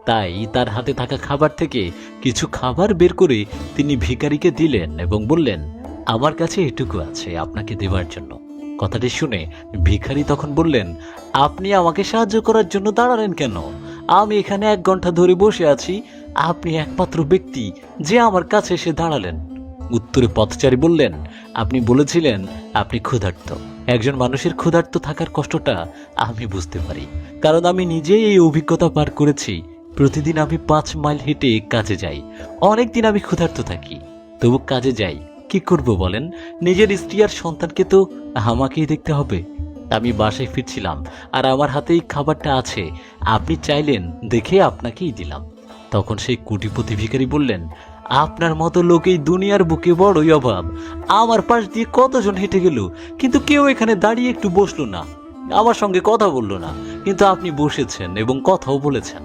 তাই তার হাতে থাকা খাবার থেকে কিছু খাবার বের করে তিনি ভিখারিকে দিলেন এবং বললেন, আমার কাছে এটুকু আছে আপনাকে দেওয়ার জন্য। কথাটি শুনে ভিখারি তখন বললেন, আপনি আমাকে সাহায্য করার জন্য দাঁড়ালেন কেন? আমি এখানে 1 ঘন্টা ধরে বসে আছি, আপনি একমাত্র ব্যক্তি যে আমার কাছে এসে দাঁড়ালেন। উত্তরে পথচারী বললেন, আপনি বলেছিলেন আপনি ক্ষুধার্ত। একজন মানুষের ক্ষুধার্ত থাকার কষ্টটা আমি বুঝতে পারি, কারণ আমি নিজেই এই অভিজ্ঞতা পার করেছি। প্রতিদিন আমি 5 মাইল হেঁটে কাজে যাই। অনেকদিন আমি ক্ষুধার্ত থাকি, তবু কাজে যাই। কি করব বলেন? নিজের স্ত্রী আর সন্তানকে তো আমাকেই দেখতে হবে। আমি বাসায় ফিরছিলাম আর আমার হাতে এই খাবারটা আছে, আপনি চাইলেন দেখে আপনাকেই দিলাম। তখন সেই কোটিপতি ভিখারি বললেন, আপনার মতো লোক এই দুনিয়ার বুকে বড়ই অভাব। আমার পাশ দিয়ে কতজন হেঁটে গেল, কিন্তু কেউ এখানে দাঁড়িয়ে একটু বসলো না, আমার সঙ্গে কথা বললো না। কিন্তু আপনি বসেছেন এবং কথাও বলেছেন,